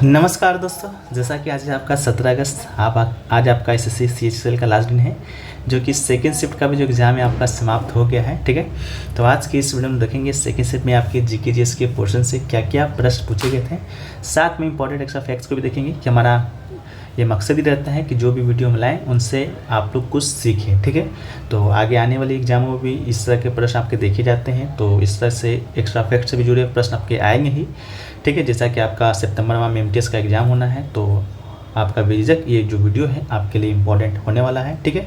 नमस्कार दोस्तों, जैसा कि आज आपका 17 अगस्त आज आपका एसएससी सीएचएसएल का लास्ट दिन है, जो कि सेकेंड शिफ्ट का भी जो एग्ज़ाम है आपका समाप्त हो गया है। ठीक है, तो आज की इस वीडियो में देखेंगे सेकेंड शिफ्ट में आपके जीके जीएस के पोर्शन से क्या क्या प्रश्न पूछे गए थे। साथ में इंपॉर्टेंट एक्स्ट्रा फैक्ट्स को भी देखेंगे कि हमारा ये मकसद ही रहता है कि जो भी वीडियो हम लाएँ उनसे आप लोग कुछ सीखें। ठीक है, तो आगे आने वाले एग्जामों में भी इस तरह के प्रश्न आपके देखे जाते हैं, तो इस तरह से एक्स्ट्रा फैक्ट से भी जुड़े प्रश्न आपके आएंगे ही। ठीक है, जैसा कि आपका सितंबर में एमटीएस का एग्ज़ाम होना है, तो आपका बेझिझक ये जो वीडियो है आपके लिए इम्पोर्टेंट होने वाला है। ठीक है,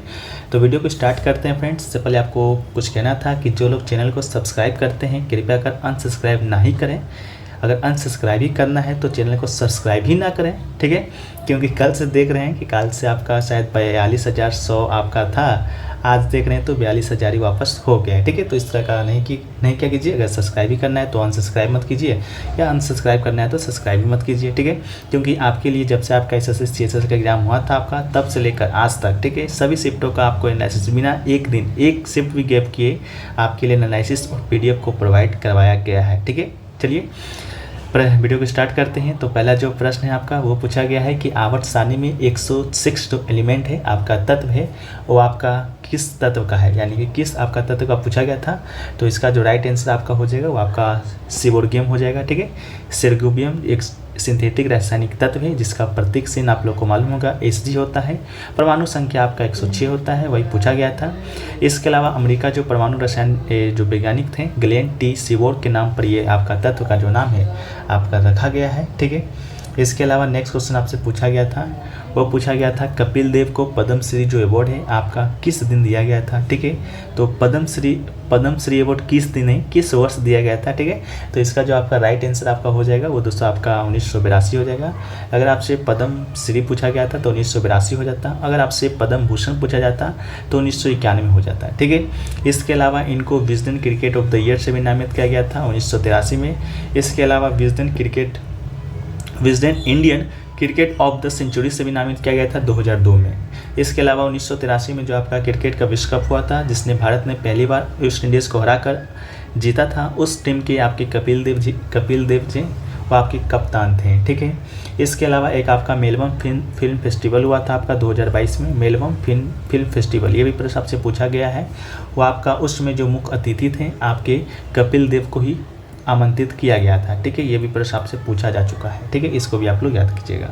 तो वीडियो को स्टार्ट करते हैं फ्रेंड्स। इससे पहले आपको कुछ कहना था कि जो लोग चैनल को सब्सक्राइब करते हैं कृपया कर अनसब्सक्राइब ना ही करें। अगर अनसब्सक्राइब ही करना है तो चैनल को सब्सक्राइब ही ना करें। ठीक है, क्योंकि कल से देख रहे हैं कि कल से आपका शायद 42,100 आपका था, आज देख रहे हैं तो 42,000 ही वापस हो गया है। ठीक है, तो इस तरह का नहीं क्या कीजिए। अगर सब्सक्राइब ही करना है तो अनसब्सक्राइब मत कीजिए, या अनसब्सक्राइब करना है तो सब्सक्राइब भी मत कीजिए। ठीक है, क्योंकि आपके लिए जब से आपका एसएससी सीएचएसएल का एग्जाम हुआ था आपका, तब से लेकर आज तक, ठीक है, सभी शिफ्टों का आपको एनालिसिस बिना एक शिफ्ट भी गैप किए आपके लिए एनालिसिस और पीडीएफ को प्रोवाइड करवाया गया है। ठीक है, चलिए वीडियो को स्टार्ट करते हैं। तो पहला जो प्रश्न है आपका वो पूछा गया है कि आवर्त सारणी में 106 जो एलिमेंट है आपका तत्व है वो आपका किस तत्व का है, यानी कि किस आपका तत्व का पूछा गया था। तो इसका जो राइट आंसर आपका हो जाएगा वो आपका सिबोर्गियम हो जाएगा। ठीक है, सिरगोबियम एक सिंथेटिक रासायनिक तत्व है जिसका प्रतीक चिन्ह आप लोग को मालूम होगा Hg होता है। परमाणु संख्या आपका 106 होता है, वही पूछा गया था। इसके अलावा अमेरिका जो परमाणु रसायन जो वैज्ञानिक थे ग्लेन टी सीबोर्ग के नाम पर ये आपका तत्व का जो नाम है आपका रखा गया है। ठीक है, इसके अलावा नेक्स्ट क्वेश्चन आपसे पूछा गया था, वो पूछा गया था कपिल देव को पद्मश्री जो अवार्ड है आपका किस दिन दिया गया था। ठीक है, तो पद्मश्री अवार्ड किस दिन है, किस वर्ष दिया गया था। ठीक है, तो इसका जो आपका राइट आंसर आपका हो जाएगा वो दोस्तों आपका 1982 हो जाएगा। अगर आपसे पद्मश्री पूछा गया था तो 1982 हो जाता। अगर आपसे पद्म भूषण पूछा जाता तो 1991 हो जाता है। ठीक है, इसके अलावा इनको Wisden cricket of the year से भी नामित किया गया था 1983 में। इसके अलावा Wisden Indian cricket of the century से भी नामित किया गया था 2002 में। इसके अलावा 1983 में जो आपका क्रिकेट का विश्व कप हुआ था जिसने भारत ने पहली बार वेस्ट इंडीज़ को हराकर जीता था, उस टीम के आपके कपिल देव जी वो आपके कप्तान थे। ठीक है, इसके अलावा एक आपका मेलबर्न फिल्म फेस्टिवल हुआ था आपका 2022 में, मेलबर्न फिल्म फेस्टिवल, ये भी प्रश्न आपसे पूछा गया है। वो आपका उसमें जो मुख्य अतिथि थे आपके कपिल देव को ही आमंत्रित किया गया था। ठीक है, ये भी प्रश्न आपसे पूछा जा चुका है। ठीक है, इसको भी आप लोग याद कीजिएगा।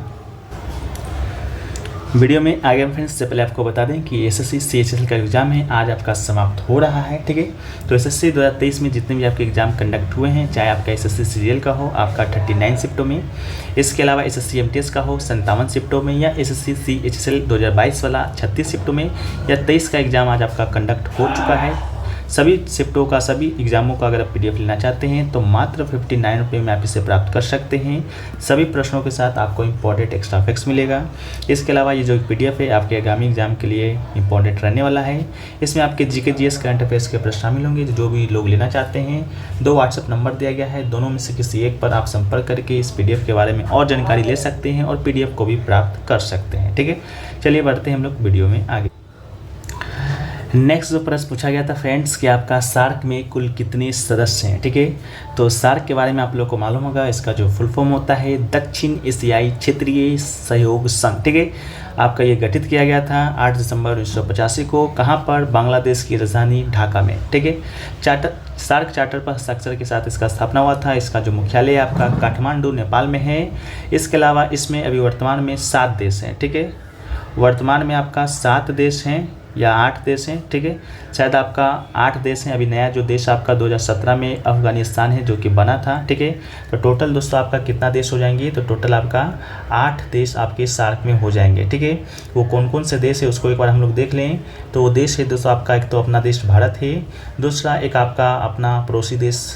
वीडियो में आगे फ्रेंड्स से पहले आपको बता दें कि एसएससी सीएचएसएल का एग्जाम है आज आपका समाप्त हो रहा है। ठीक है, तो एसएससी 2023 में जितने भी आपके एग्जाम कंडक्ट हुए हैं, चाहे आपका एसएससी सीरियल का हो आपका 39 शिफ्टों में, इसके अलावा एसएससी एमटीएस का हो 57 शिफ्टों में, या एसएससी सीएचएसएल 2022 वाला 36 शिफ्टों में, या 23 का एग्जाम आज आपका कंडक्ट हो चुका है। सभी शिफ्टों का, सभी एग्जामों का अगर आप पीडीएफ लेना चाहते हैं तो मात्र 59 रुपये में आप इसे प्राप्त कर सकते हैं। सभी प्रश्नों के साथ आपको इंपॉर्टेंट एक्स्ट्रा फैक्ट्स मिलेगा। इसके अलावा ये जो पीडीएफ है आपके आगामी एग्जाम के लिए इंपॉर्टेंट रहने वाला है। इसमें आपके जीके जीएस करंट अफेयर्स के प्रश्न शामिल होंगे। जो भी लोग लेना चाहते हैं 2 व्हाट्सएप नंबर दिया गया है, दोनों में से किसी एक पर आप संपर्क करके इस पीडीएफ के बारे में और जानकारी ले सकते हैं और पीडीएफ को भी प्राप्त कर सकते हैं। ठीक है, चलिए बढ़ते हैं हम लोग वीडियो में आगे। नेक्स्ट जो प्रश्न पूछा गया था फ्रेंड्स कि आपका सार्क में कुल कितने सदस्य हैं। ठीक है, तो सार्क के बारे में आप लोग को मालूम होगा, इसका जो फुल फॉर्म होता है दक्षिण एशियाई क्षेत्रीय सहयोग संघ। ठीक है, आपका ये गठित किया गया था 8 दिसंबर 1985 को। कहाँ पर? बांग्लादेश की राजधानी ढाका में। ठीक है, सार्क चार्टर पर हस्ताक्षर के साथ इसका स्थापना हुआ था। इसका जो मुख्यालय आपका काठमांडू नेपाल में है। इसके अलावा इसमें अभी वर्तमान में 7 देश हैं। ठीक है, वर्तमान में आपका 7 देश हैं या 8 देश हैं। ठीक है, शायद आपका 8 देश हैं। अभी नया जो देश आपका 2017 में अफगानिस्तान है जो कि बना था। ठीक है, तो टोटल दोस्तों आपका कितना देश हो जाएंगे? तो टोटल आपका 8 देश आपके सार्क में हो जाएंगे। ठीक है, वो कौन कौन से देश है उसको एक बार हम लोग देख लें। तो वो देश है दोस्तों आपका, एक तो अपना देश भारत है, दूसरा एक आपका अपना पड़ोसी देश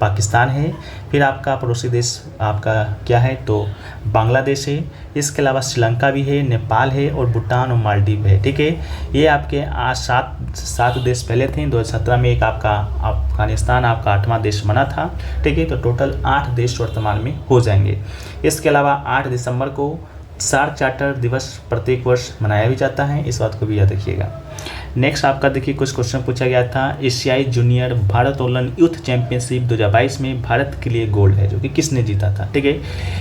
पाकिस्तान है, फिर आपका पड़ोसी देश आपका क्या है तो बांग्लादेश है। इसके अलावा श्रीलंका भी है, नेपाल है और भूटान और मालदीव है। ठीक है, ये आपके आज 7 देश पहले थे। 2017 में एक आपका अफगानिस्तान आपका 8वां देश बना था। ठीक है, तो टोटल 8 देश वर्तमान में हो जाएंगे। इसके अलावा 8 दिसंबर को शार्क चार्टर दिवस प्रत्येक वर्ष मनाया भी जाता है, इस बात को भी याद रखिएगा। नेक्स्ट आपका देखिए कुछ क्वेश्चन पूछा गया था, एशियाई जूनियर भारोत्तोलन यूथ चैंपियनशिप 2022 में भारत के लिए गोल्ड है, जो कि किसने जीता था, ठीक है।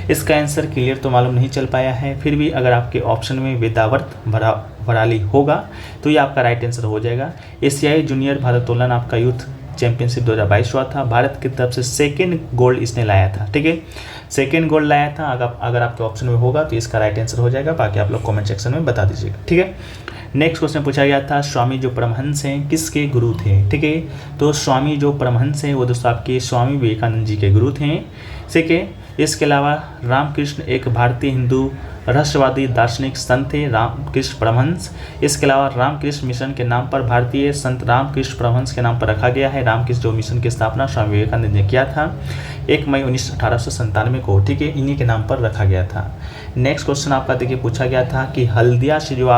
इसका आंसर क्लियर तो मालूम नहीं चल पाया है, फिर भी अगर आपके ऑप्शन में वेदावर्त भराली होगा तो ये आपका राइट आंसर हो जाएगा। एशियाई जूनियर भारोत्तोलन आपका यूथ चैंपियनशिप 2022 हुआ था, भारत की तरफ से सेकेंड गोल्ड इसने लाया था, ठीक है, सेकेंड गोल्ड लाया था। अगर आपके ऑप्शन में होगा तो इसका राइट आंसर हो जाएगा, बाकी आप लोग कमेंट सेक्शन में बता दीजिएगा, ठीक है। नेक्स्ट क्वेश्चन पूछा गया था, स्वामी जो परमहंस हैं किसके गुरु थे, ठीक है। तो स्वामी जो परमहंस हैं वो दोस्तों आपके स्वामी विवेकानंद जी के गुरु थे, ठीक है। इसके अलावा रामकृष्ण एक भारतीय हिंदू रहस्यवादी दार्शनिक संत थे, रामकृष्ण परमहंस। इसके अलावा रामकृष्ण मिशन के नाम पर भारतीय संत रामकृष्ण परमहंस के नाम पर रखा गया है। रामकृष्ण जो मिशन की स्थापना स्वामी विवेकानंद ने किया था 1 मई 1897 को, ठीक है, इन्हीं के नाम पर रखा गया था। नेक्स्ट क्वेश्चन आपका देखिए पूछा गया था कि हल्दिया से जो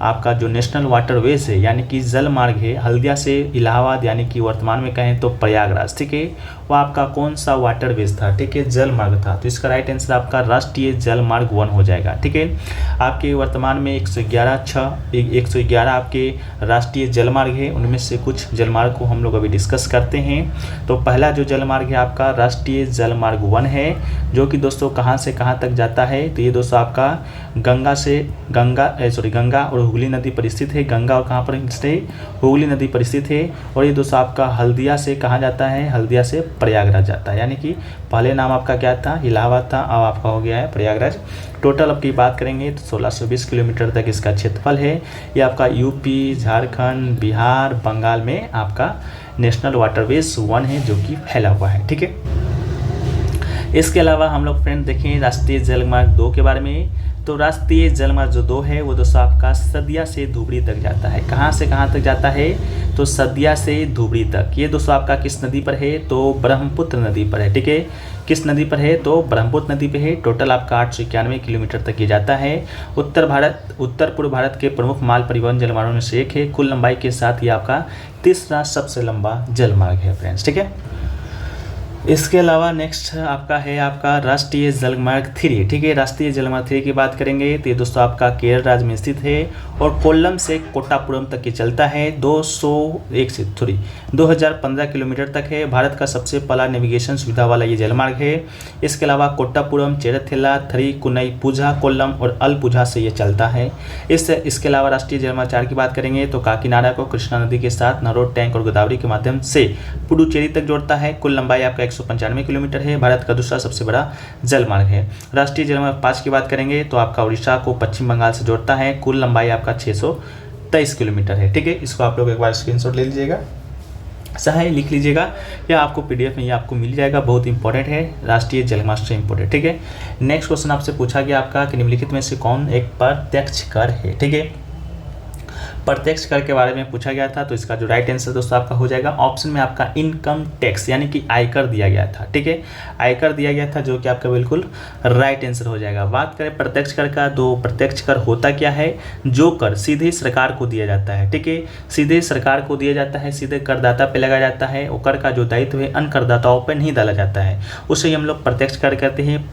आपका जो नेशनल वाटरवेज है यानी कि जल मार्ग है, हल्दिया से इलाहाबाद यानी कि वर्तमान में कहें तो प्रयागराज, ठीक है, वो आपका कौन सा वाटरवेज था, ठीक है, जल मार्ग था। तो इसका राइट आंसर आपका राष्ट्रीय जल मार्ग 1 हो जाएगा, ठीक है। आपके वर्तमान में 111 आपके राष्ट्रीय जल मार्ग है, उनमें से कुछ जल मार्ग को हम लोग अभी डिस्कस करते हैं। तो पहला जो जल मार्ग है आपका राष्ट्रीय जल मार्ग 1 है, जो कि दोस्तों कहाँ से कहाँ तक जाता है, तो ये दोस्तों आपका गंगा और हुगली नदी पर स्थित है। गंगा और कहाँ पर स्थित है, हुगली नदी पर स्थित है। और ये दोस्तों आपका हल्दिया से कहाँ जाता है, हल्दिया से प्रयागराज जाता है, यानी कि पहले नाम आपका क्या था, इलाहाबाद था, अब आपका हो गया है प्रयागराज। टोटल आपकी बात करेंगे तो 1620 किलोमीटर तक इसका क्षेत्रफल है। ये आपका यूपी, झारखंड, बिहार, बंगाल में आपका नेशनल वाटरवेज 1 है, जो कि फैला हुआ है, ठीक है। इसके अलावा हम लोग फ्रेंड देखें राष्ट्रीय जलमार्ग 2 के बारे में। तो राष्ट्रीय जलमार्ग जो 2 है वो दोस्तों आपका सदिया से धुबरी तक जाता है। कहाँ से कहाँ तक जाता है, तो सदिया से धुबरी तक। ये दोस्तों आपका किस नदी पर है, तो ब्रह्मपुत्र नदी पर है, ठीक है। किस नदी पर है, तो ब्रह्मपुत्र नदी पे है। टोटल आपका 891 किलोमीटर तक ये जाता है। उत्तर पूर्व भारत के प्रमुख माल परिवहन जलमार्गों में से एक है। कुल लंबाई के साथ ये आपका तीसरा सबसे लंबा जलमार्ग है फ्रेंड्स, ठीक है। इसके अलावा नेक्स्ट आपका है आपका राष्ट्रीय जलमार्ग 3, ठीक है। राष्ट्रीय जलमार्ग 3 की बात करेंगे तो ये दोस्तों आपका केरल राज्य में स्थित है और कोल्लम से कोट्टापुरम तक ये चलता है। 2015 किलोमीटर तक है। भारत का सबसे पहला नेविगेशन सुविधा वाला ये जलमार्ग है। इसके अलावा कोट्टापुरम, चेरथेला, थरीकुनईपुझा, कोल्लम और अलपुझा से ये चलता है। इसके अलावा राष्ट्रीय जलमार्ग 4 की बात करेंगे तो काकीनाडा को कृष्णा नदी के साथ नरोट टैंक और गोदावरी के माध्यम से पुडुचेरी तक जोड़ता है। कुल लंबाई आपका 195 किलोमीटर है। भारत का दूसरा सबसे बड़ा जलमार्ग है। राष्ट्रीय जलमार्ग 5 की बात करेंगे तो आपका उड़ीसा को पश्चिम बंगाल से जोड़ता है। कुल लंबाई आपका 623 किलोमीटर है, ठीक है। इसको आप लोग एक बार स्क्रीनशॉट ले लीजिएगा, चाहे लिख लीजिएगा या आपको पीडीएफ में ये आपको मिल जाएगा। बहुत इंपॉर्टेंट है, राष्ट्रीय जलमार्ग से इंपॉर्टेंट, ठीक है। नेक्स्ट क्वेश्चन आपसे पूछा गया आपका कि निम्नलिखित में से कौन एक प्रत्यक्ष कर है, ठीक है। प्रत्यक्ष कर के बारे में पूछा गया था तो इसका जो राइट आंसर दोस्तों आपका हो जाएगा ऑप्शन में आपका इनकम टैक्स यानी कि आयकर दिया गया था, ठीक है। आयकर दिया गया था जो कि आपका बिल्कुल राइट आंसर हो जाएगा। बात करें प्रत्यक्ष कर का, तो प्रत्यक्ष कर होता क्या है, जो कर सीधे सरकार को दिया जाता है, ठीक है। सीधे सरकार को दिया जाता है, सीधे करदाता पे लगाया जाता है। और कर का जो दायित्व है अन्य करदाताओं पर नहीं डाला जाता है, उसे हम लोग प्रत्यक्ष कर कहते हैं।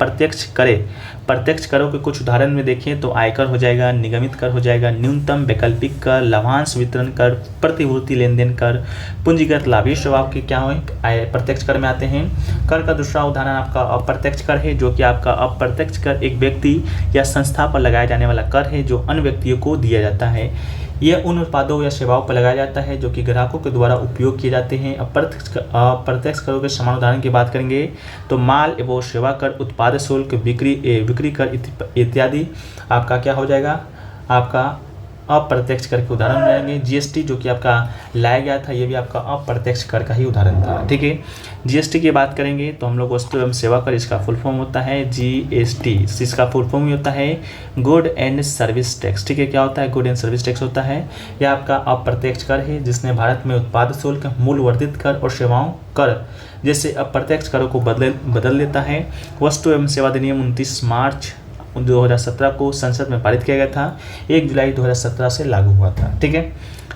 प्रत्यक्ष करों के कुछ उदाहरण में देखें तो आयकर हो जाएगा, निगमित कर हो जाएगा, न्यूनतम वैकल्पिक कर, लाभांश वितरण कर, प्रतिभूति लेन देन कर, पूंजीगत लाभ, ये स्वभाव के क्या है प्रत्यक्ष कर में आते हैं। कर का दूसरा उदाहरण आपका अप्रत्यक्ष कर है, जो कि आपका अप्रत्यक्ष कर एक व्यक्ति या संस्था पर लगाया जाने वाला कर है जो अन्य व्यक्तियों को दिया जाता है। यह उन उत्पादों या सेवाओं पर लगाया जाता है जो कि ग्राहकों के द्वारा उपयोग किए जाते हैं। अप्रत्यक्ष करों के समान उदाहरण की बात करेंगे तो माल एवं सेवा कर, उत्पाद शुल्क, बिक्री कर इत्यादि आपका क्या हो जाएगा, आपका अप्रत्यक्ष कर के उदाहरण हो जाएंगे। जीएसटी जो कि आपका लाया गया था, ये भी आपका अप्रत्यक्ष कर का ही उदाहरण था, ठीक है। जीएसटी की बात करेंगे तो हम लोग वस्तु एवं सेवा कर, इसका फुल फॉर्म होता है जीएसटी। इसका फुल फॉर्म ही होता है गुड एंड सर्विस टैक्स, ठीक है। क्या होता है, गुड एंड सर्विस टैक्स होता है। यह आपका अप्रत्यक्ष कर है जिसने भारत में उत्पाद शुल्क, मूल्य वर्धित कर और सेवाओं कर जैसे अप्रत्यक्ष करों को बदल देता है। वस्तु एवं सेवा अधिनियम 29 मार्च 2017 को संसद में पारित किया गया था। 1 जुलाई 2017 से लागू हुआ था। ठीक है,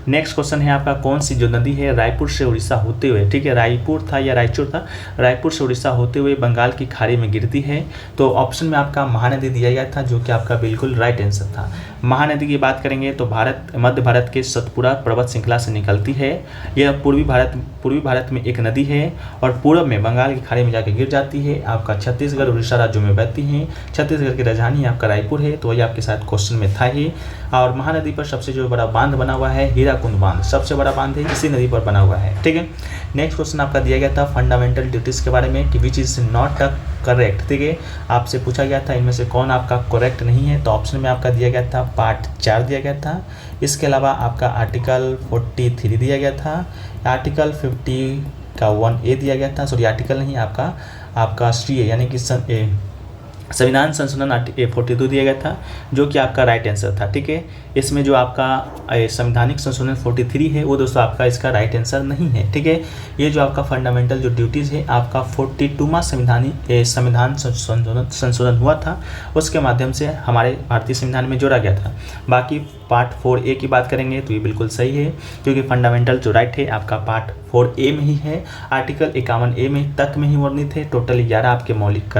नेक्स्ट क्वेश्चन है आपका, कौन सी जो नदी है रायपुर से उड़ीसा होते हुए, ठीक है, रायपुर था या रायचूर था, रायपुर से उड़ीसा होते हुए बंगाल की खाड़ी में गिरती है। तो ऑप्शन में आपका महानदी दिया गया था, जो कि आपका बिल्कुल राइट आंसर था। महानदी की बात करेंगे तो मध्य भारत के सतपुड़ा पर्वत श्रृंखला से निकलती है। यह पूर्वी भारत में एक नदी है और पूर्व में बंगाल की खाड़ी में जाकर गिर जाती है। आपका छत्तीसगढ़ उड़ीसा राज्यों में बहती है। छत्तीसगढ़ की राजधानी आपका रायपुर है, तो वही आपके साथ क्वेश्चन में था ही। और महानदी पर सबसे जो बड़ा बांध बना हुआ है हीराकुंड बांध, सबसे बड़ा बांध है, इसी नदी पर बना हुआ है। ठीक है, नेक्स्ट क्वेश्चन आपका दिया गया था फंडामेंटल ड्यूटीज़ के बारे में कि which is not a correct. ठीक है, आपसे पूछा गया था इनमें से कौन आपका करेक्ट नहीं है, तो ऑप्शन में आपका दिया गया था पार्ट 4 दिया गया था। इसके अलावा आपका आर्टिकल 43 दिया गया था, आर्टिकल 50 का 1A दिया गया था, सॉरी आर्टिकल नहीं, आपका CA यानी कि संविधान संशोधन 42 दिया गया था, जो कि आपका राइट आंसर था। ठीक है, इसमें जो आपका संवैधानिक संशोधन 43 है वो दोस्तों आपका इसका राइट आंसर नहीं है। ठीक है, ये जो आपका फंडामेंटल जो ड्यूटीज़ है आपका 42वां संविधान संशोधन हुआ था, उसके माध्यम से हमारे भारतीय संविधान में जोड़ा गया था। बाकी पार्ट 4A की बात करेंगे तो ये बिल्कुल सही है, क्योंकि फंडामेंटल जो राइट है आपका पार्ट 4A में ही है। आर्टिकल 51A में तक में ही वर्णित है। टोटल 11 आपके मौलिक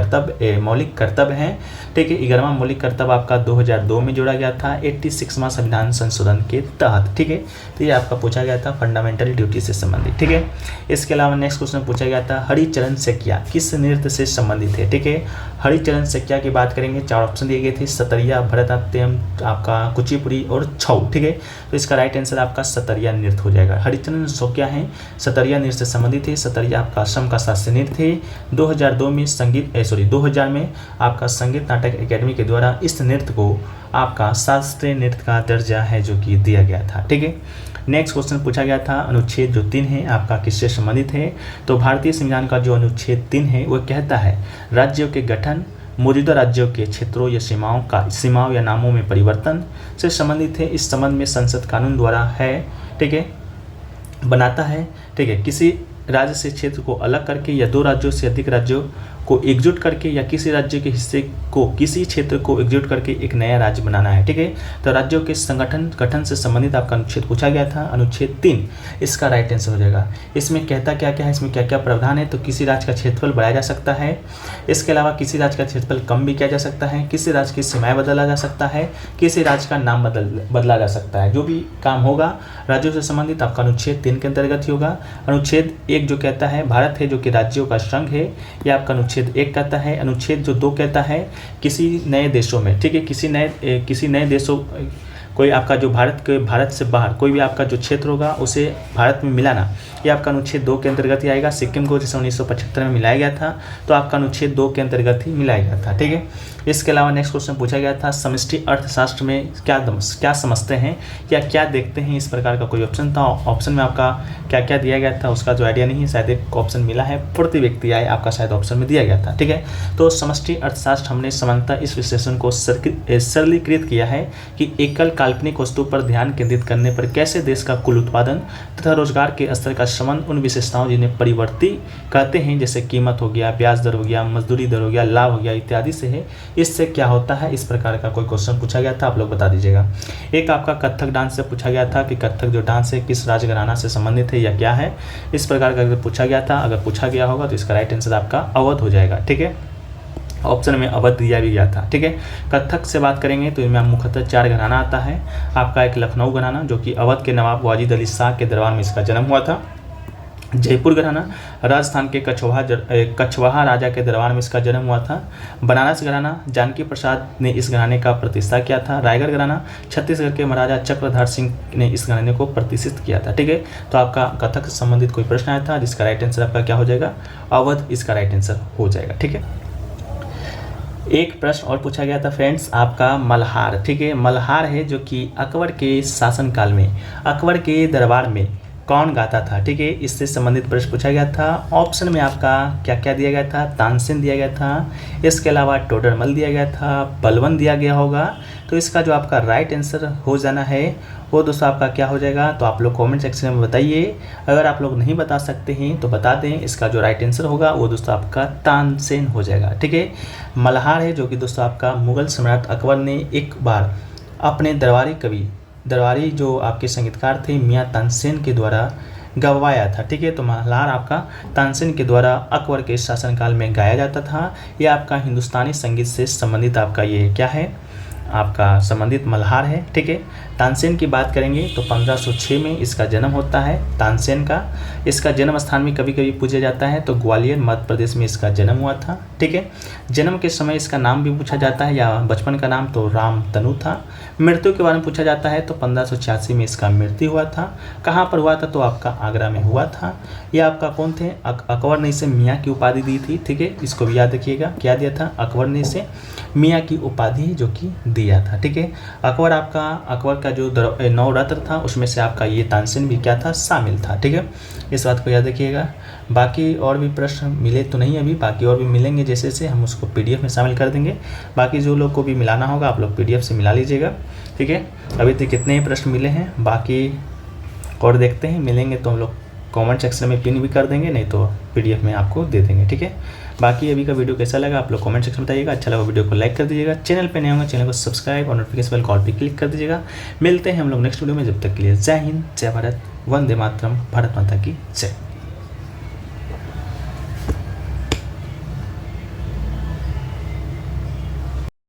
कर्तव्य हैं। ठीक है, 11वां मौलिक कर्तव्य आपका 2002 में जोड़ा गया था 86वां संविधान संशोधन के तहत। ठीक है, तो ये आपका पूछा गया था फंडामेंटल ड्यूटी से संबंधित। ठीक है, इसके अलावा नेक्स्ट क्वेश्चन पूछा गया था हरिचरण सेकिया किस नृत्य से संबंधित है। ठीक है, हरिचरण सेकिया की बात करेंगे, 4 ऑप्शन दिए गए थे, सतरिया, भरतनाट्यम, आपका कुचिपुड़ी और छऊ। ठीक है, तो इसका राइट आंसर आपका सतरिया नृत्य हो जाएगा। हरिचरण सेकिया है सतरिया नृत्य से संबंधित है। सतरिया आपका असम का शास्त्रीय नृत्य है। 2000 में आपका संगीत नाटक एकेडमी के द्वारा इस नृत्य को आपका शास्त्रीय नृत्य का दर्जा है जो कि दिया गया था। ठीक है, नेक्स्ट क्वेश्चन पूछा गया था अनुच्छेद जो 3 है आपका किससे संबंधित है। तो भारतीय संविधान का जो अनुच्छेद 3 है वो कहता है राज्यों के गठन, मौजूदा राज्यों के क्षेत्रों या सीमाओं या नामों में परिवर्तन से संबंधित है। इस संबंध में संसद कानून द्वारा है, ठीक है, बनाता है। ठीक है, किसी राज्य से क्षेत्र को अलग करके या 2 राज्यों से अधिक राज्यों को एकजुट करके या किसी राज्य के हिस्से को किसी क्षेत्र को एकजुट करके एक नया राज्य बनाना है। ठीक है, तो राज्यों के गठन से संबंधित आपका अनुच्छेद पूछा गया था, अनुच्छेद 3 इसका राइट आंसर हो जाएगा। इसमें कहता क्या क्या है, इसमें क्या क्या प्रावधान है, तो किसी राज्य का क्षेत्रफल बढ़ाया जा सकता है। इसके अलावा किसी राज्य का क्षेत्रफल कम भी किया जा सकता है, किसी राज्य की सीमाएं बदला जा सकता है, किसी राज्य का नाम बदला जा सकता है। जो भी काम होगा राज्यों से संबंधित आपका अनुच्छेद 3 के अंतर्गत ही होगा। अनुच्छेद 1 जो कहता है भारत है जो कि राज्यों का संघ है, यह आपका अनुच्छेद 1 कहता है। अनुच्छेद जो 2 कहता है किसी नए देशों में, ठीक है, किसी नए देशों कोई आपका जो भारत से बाहर कोई भी आपका जो क्षेत्र होगा उसे भारत में मिलाना, ये आपका अनुच्छेद 2 के अंतर्गत ही आएगा। सिक्किम को जैसे 1975 में मिलाया गया था तो आपका अनुच्छेद 2 के अंतर्गत ही मिलाया गया था। ठीक है, इसके अलावा नेक्स्ट क्वेश्चन पूछा गया था समष्टि अर्थशास्त्र में क्या समझते हैं या क्या देखते हैं, इस प्रकार का कोई ऑप्शन था। ऑप्शन में आपका क्या क्या दिया गया था उसका जो आइडिया नहीं है, शायद एक ऑप्शन मिला है प्रति व्यक्ति आय आपका शायद ऑप्शन में दिया गया था। ठीक है, तो समष्टि अर्थशास्त्र हमने समानता इस विश्लेषण को सरलीकृत किया है कि एकल काल्पनिक वस्तु पर ध्यान केंद्रित करने पर कैसे देश का कुल उत्पादन तथा रोजगार के स्तर का संबंध उन विशेषताओं जिन्हें परिवर्ती कहते हैं, जैसे कीमत हो गया, ब्याज दर हो गया, मजदूरी दर हो गया, लाभ हो गया इत्यादि से है। इससे क्या होता है, इस प्रकार का कोई क्वेश्चन पूछा गया था, आप लोग बता दीजिएगा। एक आपका कथक डांस से पूछा गया था कि कथक जो डांस है किस राजघराना से संबंधित है या क्या है, इस प्रकार का अगर पूछा गया था, अगर पूछा गया होगा तो इसका राइट आंसर आपका अवध हो जाएगा। ठीक है, ऑप्शन में अवध दिया भी गया था। ठीक है, कथक से बात करेंगे तो इनमें मुख्यतः 4 घराना आता है। आपका एक लखनऊ घराना जो कि अवध के नवाब वाजिद अली शाह के दरबार में इसका जन्म हुआ था। जयपुर घराना राजस्थान के कछवाहा राजा के दरबार में इसका जन्म हुआ था। बनारस घराना जानकी प्रसाद ने इस घराने का प्रतिष्ठा किया था। रायगढ़ घराना छत्तीसगढ़ के महाराजा चक्रधर सिंह ने इस घराने को प्रतिष्ठित किया था। ठीक है, तो आपका कथक से संबंधित कोई प्रश्न आया था जिसका राइट आंसर आपका क्या हो जाएगा, अवध इसका राइट आंसर हो जाएगा। ठीक है, एक प्रश्न और पूछा गया था फ्रेंड्स आपका मल्हार। ठीक है, मल्हार है जो कि अकबर के शासनकाल में अकबर के दरबार में कौन गाता था, ठीक है, इससे संबंधित प्रश्न पूछा गया था। ऑप्शन में आपका क्या क्या दिया गया था, तानसेन दिया गया था, इसके अलावा टोडरमल दिया गया था, बलवन दिया गया होगा। तो इसका जो आपका राइट आंसर हो जाना है वो दोस्तों आपका क्या हो जाएगा, तो आप लोग कमेंट सेक्शन में बताइए। अगर आप लोग नहीं बता सकते हैं तो बता दें, इसका जो राइट आंसर होगा वो दोस्तों आपका तानसेन हो जाएगा, ठीक है। मल्हार है जो कि दोस्तों आपका मुगल सम्राट अकबर ने एक बार अपने दरबारी जो आपके संगीतकार थे मियाँ तानसेन के द्वारा गवाया था, ठीक है। तो मल्हार आपका तानसेन के द्वारा अकबर के शासनकाल में गाया जाता था। यह आपका हिंदुस्तानी संगीत से संबंधित आपका ये क्या है, आपका संबंधित मल्हार है, ठीक है। तानसेन की बात करेंगे तो 1506 में इसका जन्म होता है तानसेन का। इसका जन्म स्थान भी कभी कभी पूछा जाता है, तो ग्वालियर मध्य प्रदेश में इसका जन्म हुआ था, ठीक है। जन्म के समय इसका नाम भी पूछा जाता है या बचपन का नाम तो राम तनु था। मृत्यु के बारे में पूछा जाता है तो 1586 में इसका मृत्यु हुआ था। कहाँ पर हुआ था, तो आपका आगरा में हुआ था। यह आपका कौन थे, अकबर ने इसे मियाँ की उपाधि दी थी, ठीक है। इसको भी याद रखिएगा, क्या दिया था, अकबर ने इसे मियाँ की उपाधि जो कि दिया था, ठीक है। अकबर का जो 9 रत्न था उसमें से आपका ये तानसेन भी क्या था, शामिल था, ठीक है। इस बात को याद रखिएगा। बाकी और भी प्रश्न मिले तो नहीं, अभी बाकी और भी मिलेंगे, जैसे हम उसको PDF में शामिल कर देंगे। बाकी जो लोग को भी मिलाना होगा आप लोग PDF से मिला लीजिएगा, ठीक है। अभी तक कितने ही प्रश्न मिले हैं, बाकी और देखते हैं, मिलेंगे तो हम लोग कमेंट सेक्शन में पिन भी कर देंगे, नहीं तो PDF में आपको दे देंगे, ठीक है। बाकी अभी का वीडियो कैसा लगा आप लोग कमेंट सेक्शन में बताइएगा। अच्छा लगा वीडियो को लाइक कर दीजिएगा, चैनल पे नए होंगे चैनल को सब्सक्राइब और नोटिफिकेशन बेल कॉल पे क्लिक कर दीजिएगा। मिलते हैं हम लोग नेक्स्ट वीडियो में, जब तक के लिए जय हिंद, जय भारत, वंदे मातरम, भारत माता की जय।